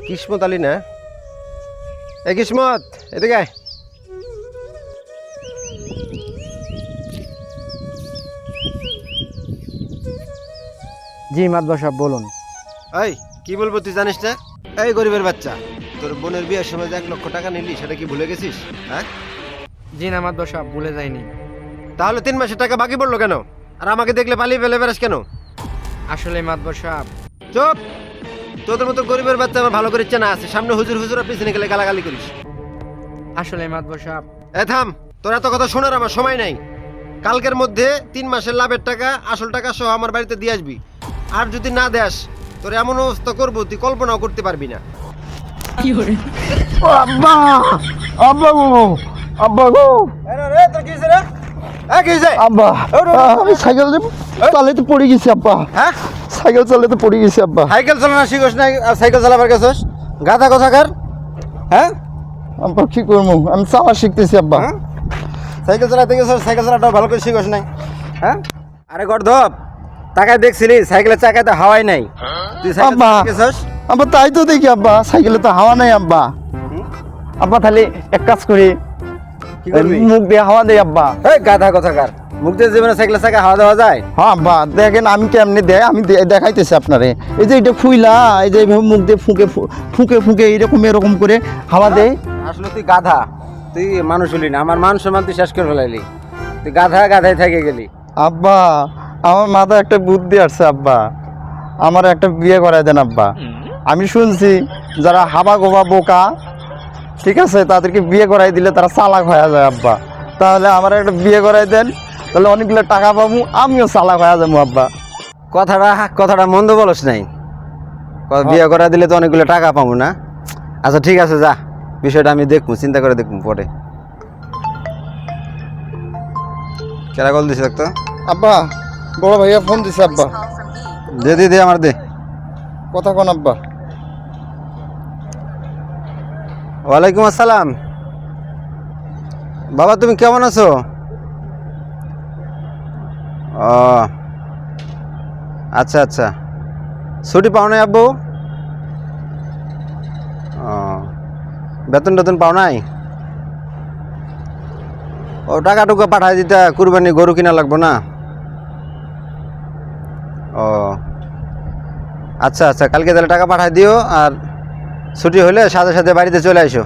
কিসমত আলী না? এই কিসমত, এদিকে আয়। জি মাতবর সাহেব বলুন। এই কি বলবো তুই জানিস না? এই গরিবের বাচ্চা, তোর বোনের বিয়ের সময় যে 1 লক্ষ টাকা নিলি সেটা কি ভুলে গেছিস? হ্যাঁ জি না মাতবর সাহেব, ভুলে যাইনি। তাহলে 3 মাসের টাকা বাকি পড়লো কেন? আর আমাকে দেখলে পালিয়ে ফেলে বেড়াস কেন? আসলে মাতবর সাহেব। চুপ! তোদের মতো গরিবের বাচ্চা আমার ভালো করে চেনা আছে। সামনে হুজুর হুজুর আর পিছনে গেলে গালাগালি করিস। আসলে মাতবর সাহেব। এ থাম, তোর এত কথা শোনার আমার সময় নাই। কালকের মধ্যে 3 মাসের লাভের টাকা, আসল টাকা সহ আমার বাড়িতে দিয়ে আসবি। আর যদি না দেস তোর এমন অবস্থা করবো তুই কল্পনাও করতে পারবি না। আব্বা আব্বা গো, আব্বা গো, আব্বা আমি সাইকেল চালাতে পড়ে গেছি আব্বা। হ্যাঁ, সাইকেল চালাতে পড়ে গেছি আব্বা। সাইকেল চালানো শিখোস নাই আর সাইকেল চালাবার গেছস? গাধা কোথাকার? হ্যাঁ আব্বা কি করবো, আমি চালা শিখতেছি আব্বা। সাইকেল চালাতে গেছস, সাইকেল চালাটা ভালো করে শিখোস নাই? হ্যাঁ, আরে গর্ধব, তাকায় দেখছিলি সাইকেলের চাকায় তো হাওয়াই নাই, তুই সাইকেল আব্বা চালাতে গেছস? আব্বা তাই তো দেখি আব্বা, সাইকেলে তো হাওয়া নাই আব্বা। আব্বা তাহলে এক কাজ করি, কি করবি? মুখ দিয়ে হাওয়া দেয় আব্বা। এই গাধা কোথাকার, মুখ দিয়ে জীবনে সাইকেলের চাকায় হাওয়া দেওয়া যায়? হ্যাঁ আব্বা দেখেন আমি কেমনি দেয়, আমি দেখাইতেছি আপনারে। এই যে এটা ফুইলা, এই যে এইভাবে মুখ দিয়ে ফুঁকে ফুঁকে ফুঁকে এরকম করে হাওয়া দেয়। আসলে তুই গাধা, তুই মানুষ হলি না। আমার মান সম্মান তুই শেষ করে ফেলাইলি। তুই গাধা গাধাই থেকে গেলি। আব্বা আমার মাথায় একটা বুদ্ধি আসছে আব্বা, আমার একটা বিয়ে করাই দেন আব্বা। আমি শুনছি যারা হাবা গোবা বোকা, ঠিক আছে, তাদেরকে বিয়ে করাই দিলে তারা চালাক হয়ে যায় আব্বা। তাহলে আমার একটা বিয়ে করাই দেন, তাহলে অনেকগুলো টাকা পাবো, আমিও চালাক হয়ে যাবো আব্বা। কথাটা মন্দ বলস নাই। বিয়ে করা দিলে তো অনেকগুলো টাকা পাবো না? আচ্ছা ঠিক আছে, যা, বিষয়টা আমি দেখবো, চিন্তা করে দেখবো পরে। কেরা কল দিছে তো? আব্বা বড় ভাইয়া ফোন দিছে আব্বা। দে আমার দে। কথা কোন আব্বা? ওয়ালাইকুম আসসালাম। বাবা তুমি কেমন আছো? ও আচ্ছা আচ্ছা, ছুটি পাও নাই আব্বু? ও বেতন টেতন পাও নাই? ও টাকা টুকা পাঠাই দিতে, কুরবানি গরু কিনা লাগবো না? ও আচ্ছা আচ্ছা, কালকে তাহলে টাকা পাঠাই দিও, আর ছুটি হলে সাথে সাথে বাড়িতে চলে আসো।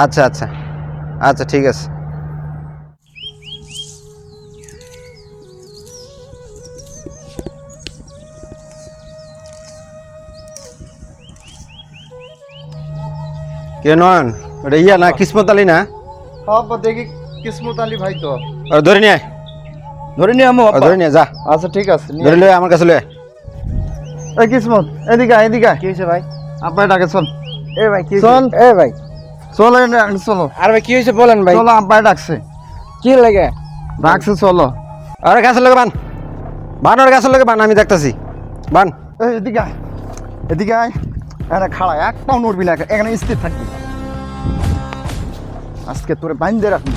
আচ্ছা আচ্ছা আচ্ছা ঠিক আছে। কে নয়ন? ওটা ইয়া না, কিসমত আলী না? আব্বা দেখি কিসমত আলী ভাই তো। ধরে নিয়ে ধরে নিয়ে আমো ধরে নিয়ে যা। আচ্ছা ঠিক আছে, ধরে লয়ে আমার কাছে লয়ে। এই কিসমত এদিকে এদিকে। কি হয়েছে ভাই? আব্বা ডাকে চল। এ ভাই কি চল। এ ভাই চলো চলো আর ভাই কি হয়েছে বলেন ভাই। চলো, আব্বা ডাকছে। কি লাগে? ডাকছে চলো। আরে গাছের লোকে বান, ওর গাছের লোকে বান, আমি দেখতেছি। বান। এই এদিকে আয়, এদিকে আয়। এখানে খাড়া, এক পাও নড়বি না, এখানে স্থির থাকবি। আজকে তোরে বাইন্ধে রাখবি।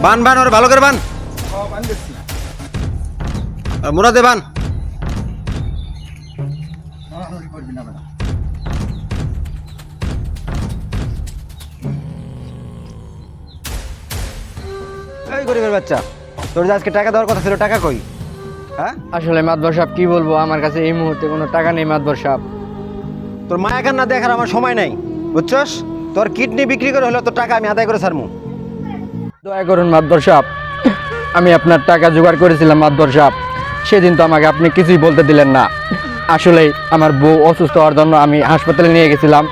বান ওরে ভালো করে বান। মুরাদে বান। এই গরিবের বাচ্চা, তোর যে আজকে টাকা দেওয়ার কথা ছিল, টাকা কই? হ্যাঁ আসলে মাতবর সাহেব কি বলবো, আমার কাছে এই মুহূর্তে কোনো টাকা নেই মাতবর সাহেব। তোর মায়া কান্না দেখার আমার সময় নাই, বুঝছস? তোর কিডনি বিক্রি করে হলো তোর টাকা আমি আদায় করে ছাড়মু। দয়া করুন মাতবর সাহেব, আমি আপনার টাকা জোগাড় করেছিলাম মাতবর সাহেব, সেদিন তো আমাকে আপনি কিছুই বলতে দিলেন না। আসলে আমার বউ অসুস্থ হওয়ার জন্য আমি হাসপাতালে নিয়ে গেছিলাম,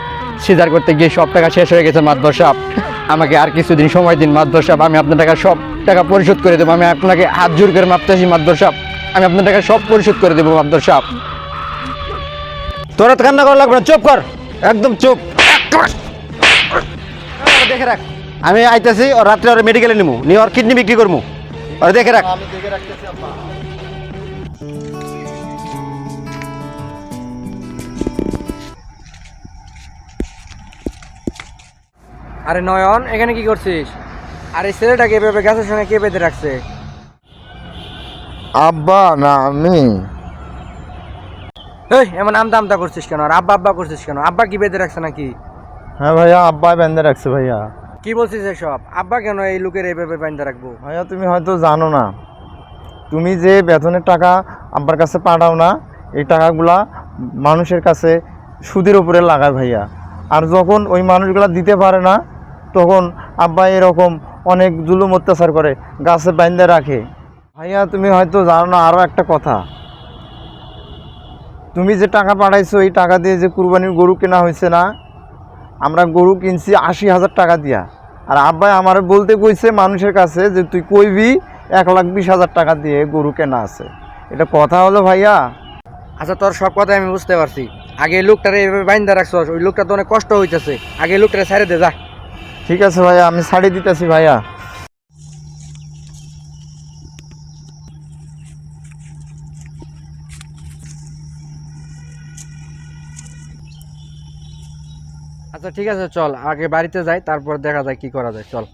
সিজার করতে গিয়ে সব টাকা শেষ হয়ে গেছে মাতবর সাহেব। আমাকে আর কিছুদিন সময় দিন মাতবর সাহেব, আমি আপনার টাকা সব টাকা পরিশোধ করে দেবো। আমি আপনাকে হাত জোর করে মাপতেছি মাদ্দর সাহেব, আমি আপনার টাকা সব পরিশোধ করে দেবো মাদ্দর সাহেব। তোরা তো কান্না করা লাগবে না, চুপ কর, একদম চুপ। দেখে রাখ, আমি আইতেছি, ওর রাত্রে ওর মেডিকেলে নিবো, নিয়ে ওর কিডনি বিক্রি করবো, ওর দেখে রাখ। আমি দেখে রাখতেছি আব্বা। আরে নয়ন, এখানে কি করছিস? আরে ছেলেটাকে এভাবে গাছের সঙ্গে কে বেঁধে রাখছে? আব্বা না আমি। এই এমন আমতা আমতা করছিস কেন? আর আব্বা আব্বা করছিস কেন? আব্বা কি বেঁধে রাখছে নাকি? হ্যাঁ ভাইয়া, আব্বা বেঁধে রাখছে ভাইয়া। কি বলছিস এসব? আব্বা কেন এই লোকের এইভাবে বেঁধে রাখবো? ভাইয়া তুমি হয়তো জানো না, তুমি যে বেতনের টাকা আব্বার কাছে পাঠাও না, এই টাকাগুলা মানুষের কাছে সুদের উপরে লাগায় ভাইয়া। আর যখন ওই মানুষগুলা দিতে পারে না, তখন আব্বা এরকম অনেক জুলুম অত্যাচার করে, গাছে বাইন্ধে রাখে। ভাইয়া তুমি হয়তো জানো না আরও একটা কথা, তুমি যে টাকা পাঠাইছো এই টাকা দিয়ে যে কুরবানির গরু কেনা হয়েছে না, আমরা গরু কিনছি 80,000 টাকা দিয়া। আর আব্বাই আমার বলতে কইছে মানুষের কাছে যে তুই কইবি 1,20,000 টাকা দিয়ে গরু কেনা আছে। এটা কথা হলো ভাইয়া? আচ্ছা তোর সব কথা আমি বুঝতে পারছি, আগে এই লোকটারে এইভাবে বাইন্ধা রাখছস, ওই লোকটা তো অনেক কষ্ট হইতেছে, আগে এই লোকটারে ছেড়ে দে যা। ঠিক আছে ভাইয়া, আমি ছাড়িয়ে দিতেছি ভাইয়া। আচ্ছা ঠিক আছে, চল আগে বাড়িতে যাই, তারপর দেখা যায় কি করা যায়, চল।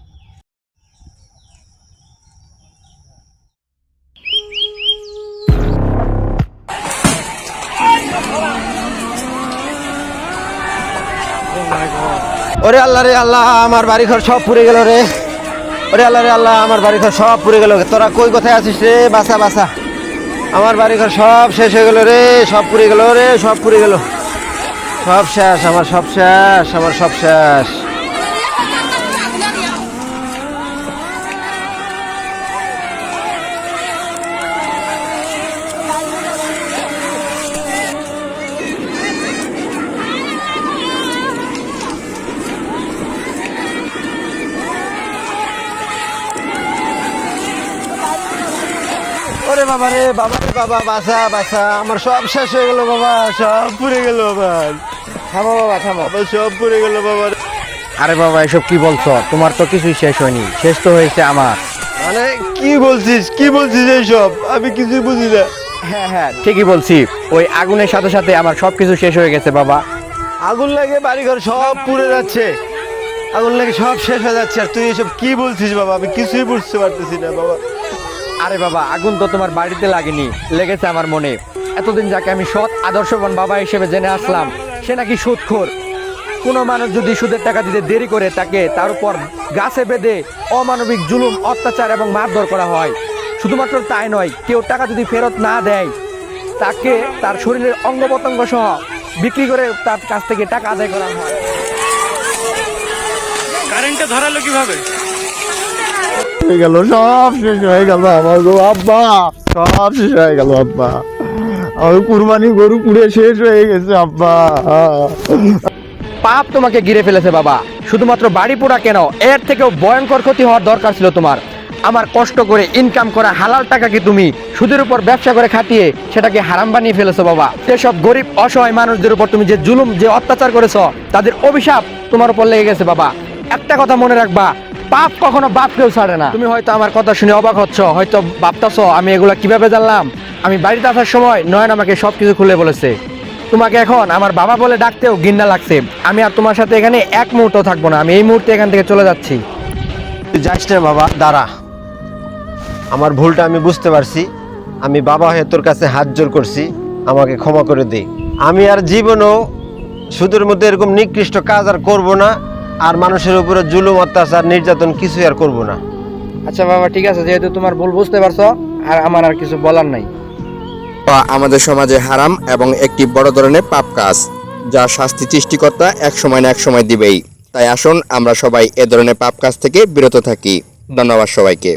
ওরে আল্লাহ রে আল্লাহ, আমার বাড়ি ঘর সব পুড়ে গেল রে। ওরে আল্লাহ রে আল্লাহ, আমার বাড়ি ঘর সব পুড়ে গেল। তোরা কই কোথায় আছিস রে? বাসা বাসা, আমার বাড়ি ঘর সব শেষ হয়ে গেল রে, সব পুড়ে গেল রে, সব পুড়ে গেল, সব শেষ, আমার সব শেষ, আমার সব শেষ। ওরে বাবা রে বাবা রে বাবা, বাসা বাসা, আমার সব শেষ হয়ে গেল বাবা, সব পুড়ে গেল আমার। থামো বাবা থামো। আমার সব পুড়ে গেল বাবা। আরে বাবা এসব কি বলছো? তোমার তো কিছুই শেষ হয়নি, শেষ তো হয়েছে আমার। মানে কি বলছিস, কি বলছিস এইসব? আমি কিছুই বুঝি না। হ্যাঁ হ্যাঁ ঠিকই বলছি, ওই আগুনের সাথে সাথে আমার সবকিছু শেষ হয়ে গেছে বাবা। আগুন লাগে বাড়িঘর সব পুড়ে যাচ্ছে, আগুন লাগে সব শেষ হয়ে যাচ্ছে, আর তুই এসব কি বলছিস বাবা? আমি কিছুই বুঝতে পারতেছি না বাবা। আরে বাবা আগুন তো তোমার বাড়িতে লাগেনি, লেগেছে আমার মনে। এতদিন যাকে আমি সৎ আদর্শবান বাবা হিসেবে জেনে আসলাম, সে নাকি সুদখোর। কোনো মানুষ যদি সুদের টাকা দিতে দেরি করে, তাকে তার উপর গাছে বেঁধে অমানবিক জুলুম, অত্যাচার এবং মারধর করা হয়। শুধুমাত্র তাই নয়, কেউ টাকা যদি ফেরত না দেয়, তাকে তার শরীরের অঙ্গ প্রত্যঙ্গ সহ বিক্রি করে তার কাছ থেকে টাকা আদায় করা হয়। কারেন্টটা ধরালো কিভাবে? হয়ে গেল, সব শেষ হয়ে গেল আমার গো আব্বা, সব শেষ হয়ে গেল আব্বা। আমার কুরবানি গরু পুড়ে শেষ হয়ে গেছে আব্বা। পাপ তোমাকে ঘিরে ফেলেছে বাবা, শুধুমাত্র বাড়ি পোড়া কেন, এর থেকেও ভয়ঙ্কর ক্ষতি হওয়ার দরকার ছিল তোমার। আমার কষ্ট করে ইনকাম করা হালাল টাকাকে তুমি সুদের উপর ব্যবসা করে খাটিয়ে সেটাকে হারাম বানিয়ে ফেলেছো বাবা। সেসব গরিব অসহায় মানুষদের উপর তুমি যে জুলুম, যে অত্যাচার করেছো, তাদের অভিশাপ তোমার উপর লেগে গেছে বাবা। একটা কথা মনে রাখবা, পাপ কখনো বাপকেও ছাড়ে না। তুমি হয়তো আমার কথা শুনে অবাক হচ্ছ, হয়তো ভাবতেছো আমি এগুলা কিভাবে জানলাম। আমি বাড়িতে আসার সময় নয়ন আমাকে সবকিছু খুলে বলেছে। তোমাকে এখন আমার বাবা বলে ডাকতেও ঘৃণা লাগছে। আমি আর তোমার সাথে এখানে এক মুহূর্ত থাকবো না, আমি এই মুহূর্তে এখান থেকে চলে যাচ্ছি। তুই যাস না বাবা, দাঁড়া। আমার ভুলটা আমি বুঝতে পারছি, আমি বাবা হয়ে তোর কাছে হাত জোর করছি, আমাকে ক্ষমা করে দে। আমি আর জীবনও সুদের মধ্যে এরকম নিকৃষ্ট কাজ আর করব না, আর মানুষের উপরে জুলুম, অত্যাচার, নির্যাতন কিছুই আর করব না। আচ্ছা বাবা ঠিক আছে, যেহেতু তোমার ভুল বুঝতে পারছো, আর আমার আর কিছু বলার নাই। আমাদের সমাজে হারাম এবং একটি বড় ধরনের পাপ কাজ, যা শাস্তি সৃষ্টিকর্তা এক সময় না এক সময় দিবেই। তাই আসুন আমরা সবাই এ ধরনের পাপ কাজ থেকে বিরত থাকি। ধন্যবাদ সবাইকে।